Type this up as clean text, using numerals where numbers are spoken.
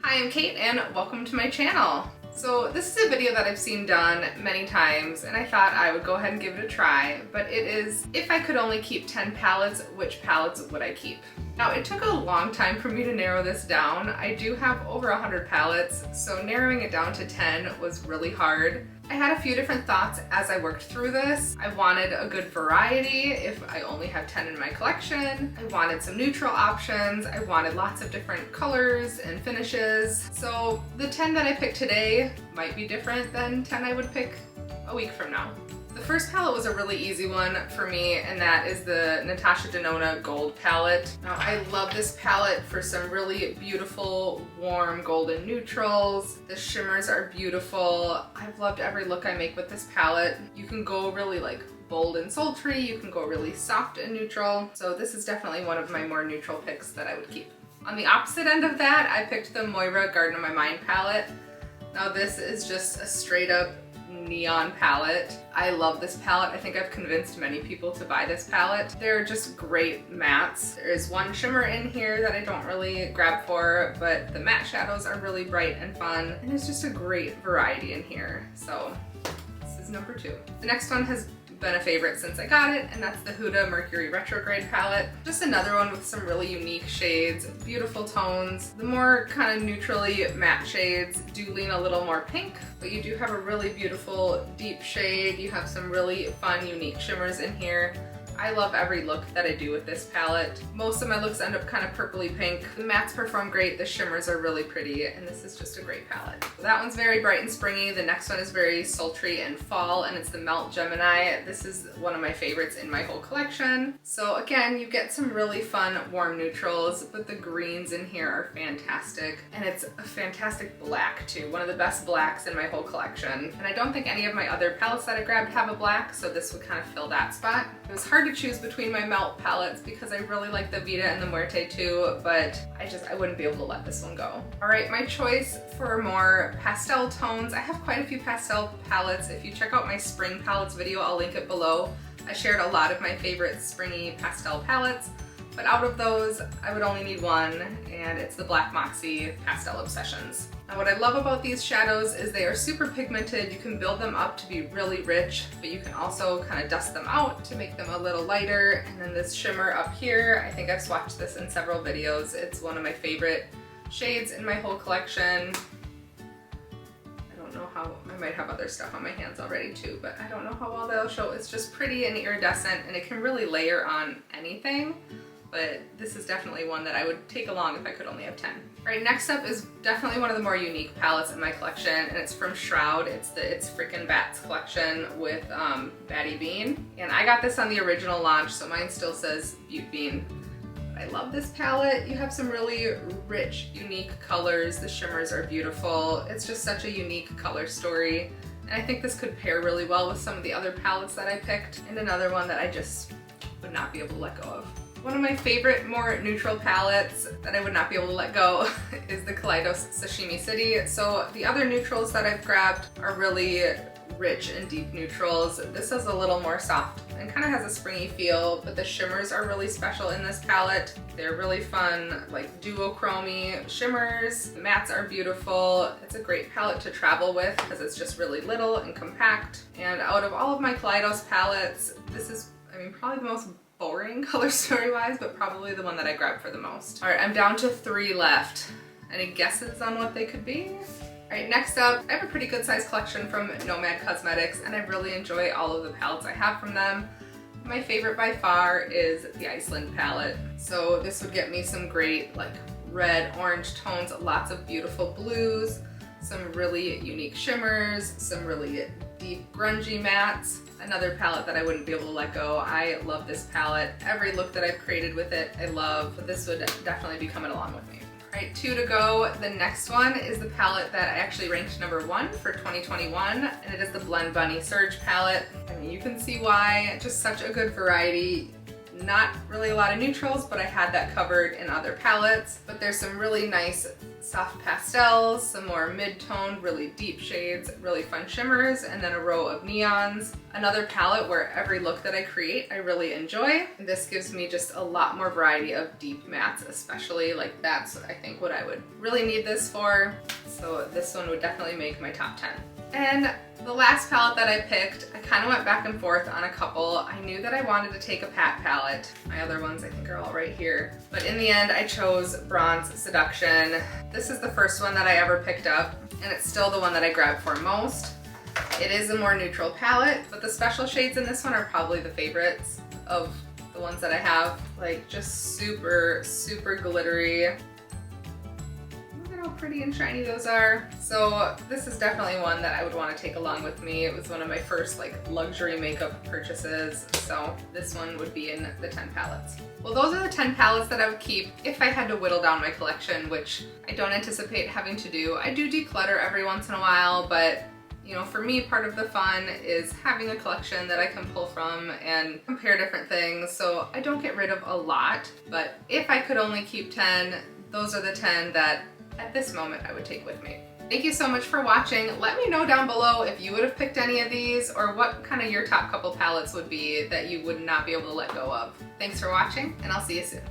Hi, I'm Kate and welcome to my channel. So this is a video that I've seen done many times and I thought I would go ahead and give it a try, but it is if I could only keep 10 palettes, which palettes would I keep? Now it took a long time for me to narrow this down. I do have over 100 palettes, so narrowing it down to 10 was really hard. I had a few different thoughts as I worked through this. I wanted a good variety if I only have 10 in my collection. I wanted some neutral options. I wanted lots of different colors and finishes. So the 10 that I picked today might be different than 10 I would pick a week from now. The first palette was a really easy one for me, and that is the Natasha Denona Gold palette. Now I love this palette for some really beautiful warm golden neutrals. The shimmers are beautiful. I've loved every look I make with this palette. You can go really like bold and sultry, you can go really soft and neutral. So this is definitely one of my more neutral picks that I would keep. On the opposite end of that, I picked the Moira Garden of My Mind palette. Now this is just a straight up neon palette. I love this palette. I think I've convinced many people to buy this palette. They're just great mattes. There is one shimmer in here that I don't really grab for, but the matte shadows are really bright and fun, and it's just a great variety in here. So this is number 2. The next one has been a favorite since I got it, and that's the Huda Mercury Retrograde palette. Just another one with some really unique shades, beautiful tones. The more kind of neutrally matte shades do lean a little more pink, but you do have a really beautiful deep shade. You have some really fun, unique shimmers in here. I love every look that I do with this palette. Most of my looks end up kind of purpley pink. The mattes perform great, the shimmers are really pretty, and this is just a great palette. That one's very bright and springy. The next one is very sultry and fall, and it's the Melt Gemini. This is one of my favorites in my whole collection. So again, you get some really fun warm neutrals, but the greens in here are fantastic. And it's a fantastic black too. One of the best blacks in my whole collection. And I don't think any of my other palettes that I grabbed have a black, so this would kind of fill that spot. It was hard to choose between my Melt palettes because I really like the Vita and the Muerte too, but I wouldn't be able to let this one go. All right, my choice for more pastel tones. I have quite a few pastel palettes. If you check out my spring palettes video, I'll link it below. I shared a lot of my favorite springy pastel palettes, but out of those, I would only need one, and it's the Black Moxie Pastel Obsessions. Now what I love about these shadows is they are super pigmented. You can build them up to be really rich, but you can also kind of dust them out to make them a little lighter. And then this shimmer up here, I think I've swatched this in several videos. It's one of my favorite shades in my whole collection. I don't know how, I might have other stuff on my hands already too, but I don't know how well they'll show. It's just pretty and iridescent, and it can really layer on anything. But this is definitely one that I would take along if I could only have 10. All right, next up is definitely one of the more unique palettes in my collection, and it's from Shroud. It's the It's Frickin' Bats collection with Batty Bean. And I got this on the original launch, so mine still says Butte Bean. I love this palette. You have some really rich, unique colors. The shimmers are beautiful. It's just such a unique color story. And I think this could pair really well with some of the other palettes that I picked, and another one that I just would not be able to let go of. One of my favorite more neutral palettes that I would not be able to let go is the Kaleidos Sashimi City. So the other neutrals that I've grabbed are really rich and deep neutrals. This is a little more soft and kind of has a springy feel, but the shimmers are really special in this palette. They're really fun, like duochrome shimmers. The mattes are beautiful. It's a great palette to travel with because it's just really little and compact. And out of all of my Kaleidos palettes, this is, probably the most boring color story wise, but probably the one that I grabbed for the most. All right, I'm down to 3 left. Any guesses on what they could be? All right, next up, I have a pretty good sized collection from Nomad Cosmetics, and I really enjoy all of the palettes I have from them. My favorite by far is the Iceland palette. So this would get me some great like red, orange tones, lots of beautiful blues, some really unique shimmers, some really deep grungy mattes. Another palette that I wouldn't be able to let go. I love this palette. Every look that I've created with it, I love, but this would definitely be coming along with me. All right, 2 to go. The next one is the palette that I actually ranked number 1 for 2021, and it is the Blend Bunny Surge palette. You can see why. Just such a good variety. Not really a lot of neutrals, but I had that covered in other palettes. But there's some really nice soft pastels, some more mid-toned, really deep shades, really fun shimmers, and then a row of neons. Another palette where every look that I create I really enjoy. And this gives me just a lot more variety of deep mattes, especially. Like that's, I think, what I would really need this for. So this one would definitely make my top 10. And the last palette that I picked, I kind of went back and forth on a couple. I knew that I wanted to take a Pat palette. My other ones I think are all right here. But in the end, I chose Bronze Seduction. This is the first one that I ever picked up, and it's still the one that I grabbed for most. It is a more neutral palette, but the special shades in this one are probably the favorites of the ones that I have. Like just super, super glittery. How pretty and shiny those are. So this is definitely one that I would want to take along with me. It was one of my first like luxury makeup purchases, so this one would be in the 10 palettes. Well, those are the 10 palettes that I would keep if I had to whittle down my collection, which I don't anticipate having to do. I do declutter every once in a while, but you know, for me, part of the fun is having a collection that I can pull from and compare different things, so I don't get rid of a lot. But if I could only keep 10, those are the 10 that at this moment I would take with me. Thank you so much for watching. Let me know down below if you would have picked any of these or what kind of your top couple palettes would be that you would not be able to let go of. Thanks for watching, and I'll see you soon.